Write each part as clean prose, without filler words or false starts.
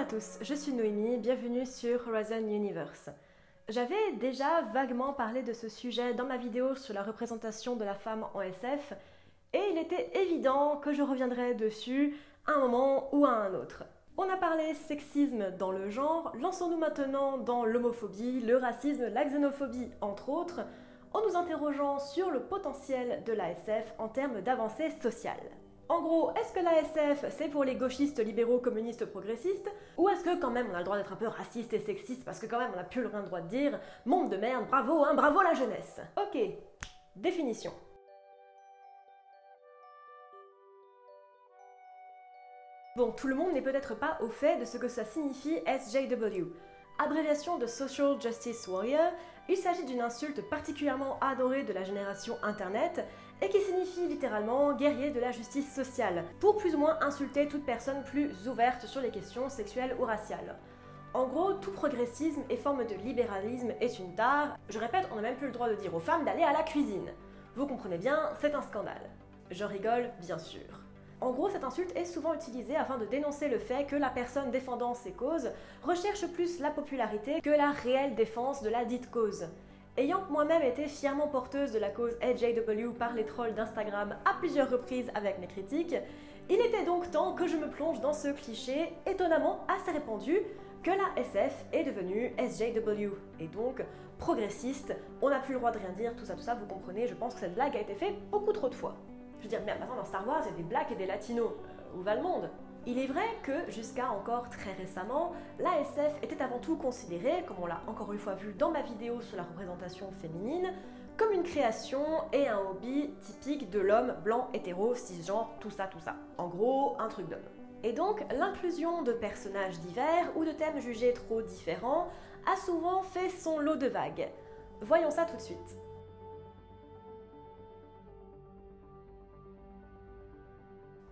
à tous, je suis Noémie, bienvenue sur Horizon Universe. J'avais déjà vaguement parlé de ce sujet dans ma vidéo sur la représentation de la femme en SF, et il était évident que je reviendrais dessus à un moment ou à un autre. On a parlé sexisme dans le genre, lançons-nous maintenant dans l'homophobie, le racisme, la xénophobie entre autres, en nous interrogeant sur le potentiel de la SF en termes d'avancée sociale. En gros, est-ce que la SF c'est pour les gauchistes, libéraux, communistes, progressistes, ou est-ce que quand même on a le droit d'être un peu raciste et sexiste parce que quand même on n'a plus rien le droit de dire « monde de merde, bravo, hein, bravo la jeunesse ». Ok, définition. Bon, tout le monde n'est peut-être pas au fait de ce que ça signifie SJW. Abréviation de Social Justice Warrior, il s'agit d'une insulte particulièrement adorée de la génération Internet et qui signifie littéralement guerrier de la justice sociale, pour plus ou moins insulter toute personne plus ouverte sur les questions sexuelles ou raciales. En gros, tout progressisme et forme de libéralisme est une tare. Je répète, on n'a même plus le droit de dire aux femmes d'aller à la cuisine. Vous comprenez bien, c'est un scandale. Je rigole, bien sûr. En gros, cette insulte est souvent utilisée afin de dénoncer le fait que la personne défendant ces causes recherche plus la popularité que la réelle défense de la dite cause. Ayant moi-même été fièrement porteuse de la cause SJW par les trolls d'Instagram à plusieurs reprises avec mes critiques, il était donc temps que je me plonge dans ce cliché étonnamment assez répandu que la SF est devenue SJW, et donc progressiste, on n'a plus le droit de rien dire, tout ça, vous comprenez, je pense que cette blague a été faite beaucoup trop de fois. Je veux dire, mais maintenant dans Star Wars, il y a des blacks et des latinos. Où va le monde? Il est vrai que, jusqu'à encore très récemment, la SF était avant tout considérée, comme on l'a encore une fois vu dans ma vidéo sur la représentation féminine, comme une création et un hobby typique de l'homme blanc, hétéro, cisgenre, tout ça. En gros, un truc d'homme. Et donc, l'inclusion de personnages divers ou de thèmes jugés trop différents a souvent fait son lot de vagues. Voyons ça tout de suite.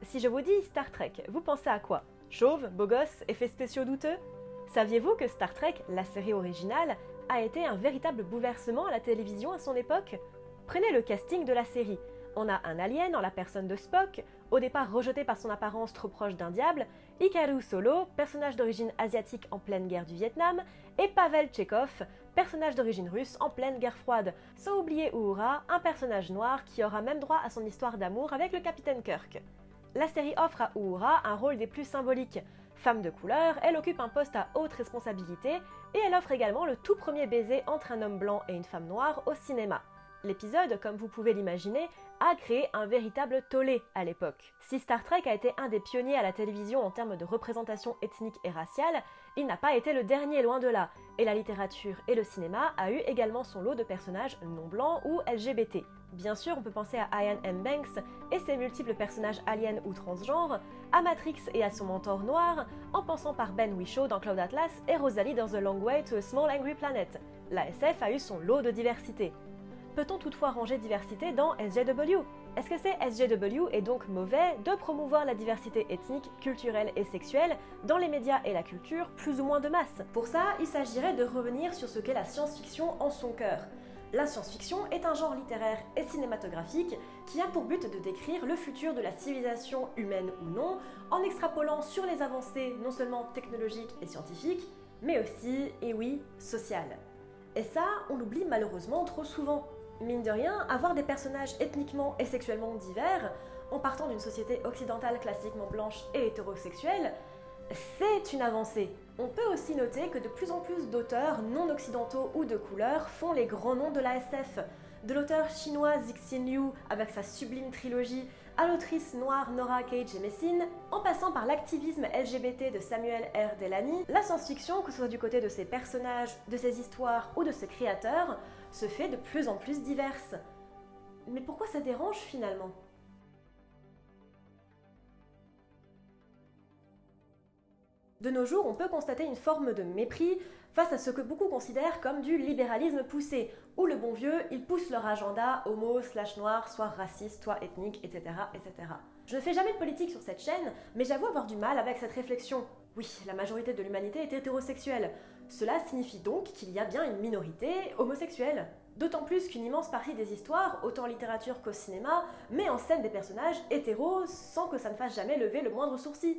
Si je vous dis Star Trek, vous pensez à quoi? Chauve, beau gosse, effets spéciaux douteux? Saviez-vous que Star Trek, la série originale, a été un véritable bouleversement à la télévision à son époque? Prenez le casting de la série. On a un alien en la personne de Spock, au départ rejeté par son apparence trop proche d'un diable, Hikaru Solo, personnage d'origine asiatique en pleine guerre du Vietnam, et Pavel Tchekhov, personnage d'origine russe en pleine guerre froide, sans oublier Uhura, un personnage noir qui aura même droit à son histoire d'amour avec le capitaine Kirk. La série offre à Uhura un rôle des plus symboliques. Femme de couleur, elle occupe un poste à haute responsabilité et elle offre également le tout premier baiser entre un homme blanc et une femme noire au cinéma. L'épisode, comme vous pouvez l'imaginer, a créé un véritable tollé à l'époque. Si Star Trek a été un des pionniers à la télévision en termes de représentation ethnique et raciale, il n'a pas été le dernier, loin de là, et la littérature et le cinéma a eu également son lot de personnages non blancs ou LGBT. Bien sûr, on peut penser à Iain M. Banks et ses multiples personnages aliens ou transgenres, à Matrix et à son mentor noir, en pensant par Ben Whishaw dans Cloud Atlas et Rosalie dans The Long Way to a Small Angry Planet. La SF a eu son lot de diversité. Peut-on toutefois ranger diversité dans SJW? Est-ce que c'est SJW et donc mauvais de promouvoir la diversité ethnique, culturelle et sexuelle dans les médias et la culture plus ou moins de masse? Pour ça, il s'agirait de revenir sur ce qu'est la science-fiction en son cœur. La science-fiction est un genre littéraire et cinématographique qui a pour but de décrire le futur de la civilisation humaine ou non, en extrapolant sur les avancées non seulement technologiques et scientifiques, mais aussi, et oui, sociales. Et ça, on l'oublie malheureusement trop souvent. Mine de rien, avoir des personnages ethniquement et sexuellement divers, en partant d'une société occidentale classiquement blanche et hétérosexuelle, c'est une avancée. On peut aussi noter que de plus en plus d'auteurs non occidentaux ou de couleur font les grands noms de la SF. De l'auteur chinois Cixin Liu avec sa sublime trilogie, à l'autrice noire Nora K. Jemisin, en passant par l'activisme LGBT de Samuel R. Delany, la science-fiction, que ce soit du côté de ses personnages, de ses histoires ou de ses créateurs, se fait de plus en plus diverse. Mais pourquoi ça dérange finalement ? De nos jours, on peut constater une forme de mépris face à ce que beaucoup considèrent comme du libéralisme poussé, où le bon vieux, ils poussent leur agenda homo/noir, soit raciste, soit ethnique, etc., etc. Je ne fais jamais de politique sur cette chaîne, mais j'avoue avoir du mal avec cette réflexion. Oui, la majorité de l'humanité est hétérosexuelle. Cela signifie donc qu'il y a bien une minorité homosexuelle. D'autant plus qu'une immense partie des histoires, autant en littérature qu'au cinéma, met en scène des personnages hétéros sans que ça ne fasse jamais lever le moindre sourcil.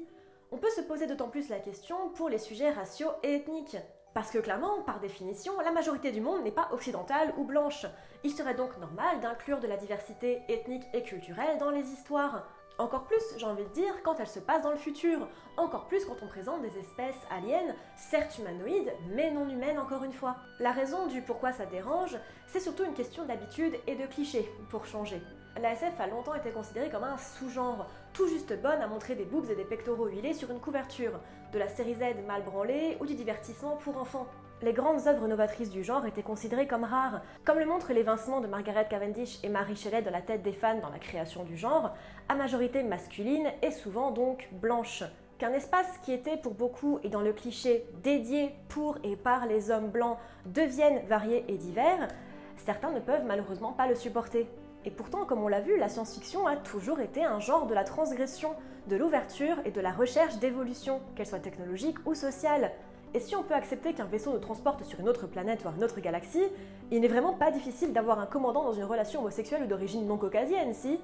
On peut se poser d'autant plus la question pour les sujets raciaux et ethniques. Parce que clairement, par définition, la majorité du monde n'est pas occidentale ou blanche. Il serait donc normal d'inclure de la diversité ethnique et culturelle dans les histoires. Encore plus, j'ai envie de dire, quand elles se passent dans le futur. Encore plus quand on présente des espèces aliens, certes humanoïdes, mais non humaines encore une fois. La raison du pourquoi ça dérange, c'est surtout une question d'habitude et de clichés, pour changer. La SF a longtemps été considérée comme un sous-genre, tout juste bonne à montrer des boobs et des pectoraux huilés sur une couverture, de la série Z mal branlée ou du divertissement pour enfants. Les grandes œuvres novatrices du genre étaient considérées comme rares, comme le montrent l'évincement de Margaret Cavendish et Mary Shelley dans la tête des fans dans la création du genre, à majorité masculine et souvent donc blanche. Qu'un espace qui était pour beaucoup et dans le cliché dédié pour et par les hommes blancs devienne varié et divers, certains ne peuvent malheureusement pas le supporter. Et pourtant, comme on l'a vu, la science-fiction a toujours été un genre de la transgression, de l'ouverture et de la recherche d'évolution, qu'elle soit technologique ou sociale. Et si on peut accepter qu'un vaisseau nous transporte sur une autre planète, voire une autre galaxie, il n'est vraiment pas difficile d'avoir un commandant dans une relation homosexuelle ou d'origine non caucasienne, si ?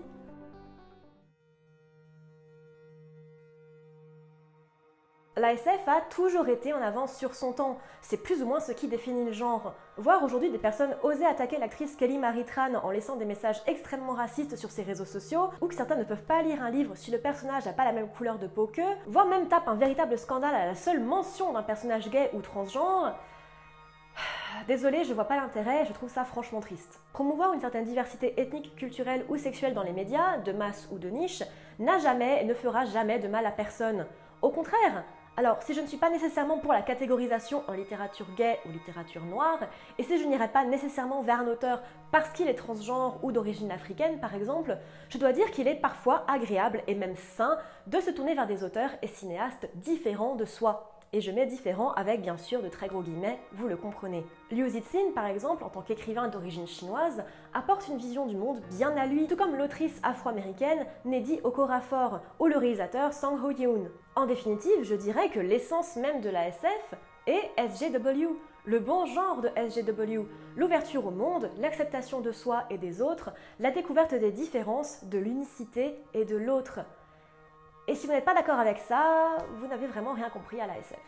La SF a toujours été en avance sur son temps, c'est plus ou moins ce qui définit le genre. Voir aujourd'hui des personnes oser attaquer l'actrice Kelly Marie Tran en laissant des messages extrêmement racistes sur ses réseaux sociaux, ou que certains ne peuvent pas lire un livre si le personnage n'a pas la même couleur de peau qu'eux, voire même tape un véritable scandale à la seule mention d'un personnage gay ou transgenre... Désolée, je vois pas l'intérêt, je trouve ça franchement triste. Promouvoir une certaine diversité ethnique, culturelle ou sexuelle dans les médias, de masse ou de niche, n'a jamais et ne fera jamais de mal à personne. Au contraire. Alors, si je ne suis pas nécessairement pour la catégorisation en littérature gay ou littérature noire, et si je n'irai pas nécessairement vers un auteur parce qu'il est transgenre ou d'origine africaine par exemple, je dois dire qu'il est parfois agréable et même sain de se tourner vers des auteurs et cinéastes différents de soi. Et je mets différent avec bien sûr de très gros guillemets, vous le comprenez. Liu Cixin, par exemple, en tant qu'écrivain d'origine chinoise, apporte une vision du monde bien à lui, tout comme l'autrice afro-américaine Nnedi Okorafor ou le réalisateur Sang Ho-yoon. En définitive, je dirais que l'essence même de la SF est SJW, le bon genre de SJW, l'ouverture au monde, l'acceptation de soi et des autres, la découverte des différences, de l'unicité et de l'autre. Et si vous n'êtes pas d'accord avec ça, vous n'avez vraiment rien compris à l'ASF.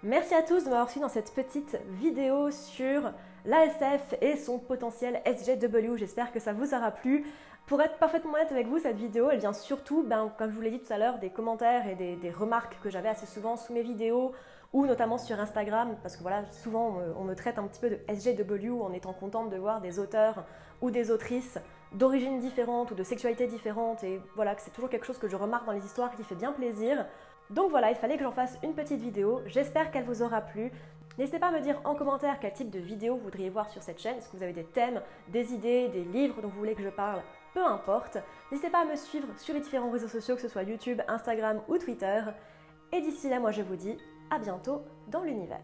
Merci à tous de m'avoir suivi dans cette petite vidéo sur l'ASF et son potentiel SJW. J'espère que ça vous aura plu. Pour être parfaitement honnête avec vous, cette vidéo, elle vient surtout, comme je vous l'ai dit tout à l'heure, des commentaires et des remarques que j'avais assez souvent sous mes vidéos ou notamment sur Instagram, parce que voilà, souvent on me traite un petit peu de SJW en étant contente de voir des auteurs ou des autrices d'origines différentes ou de sexualités différentes, et voilà, que c'est toujours quelque chose que je remarque dans les histoires qui fait bien plaisir. Donc voilà, il fallait que j'en fasse une petite vidéo, j'espère qu'elle vous aura plu. N'hésitez pas à me dire en commentaire quel type de vidéo vous voudriez voir sur cette chaîne, est-ce que vous avez des thèmes, des idées, des livres dont vous voulez que je parle, peu importe. N'hésitez pas à me suivre sur les différents réseaux sociaux, que ce soit YouTube, Instagram ou Twitter. Et d'ici là, moi je vous dis à bientôt dans l'univers.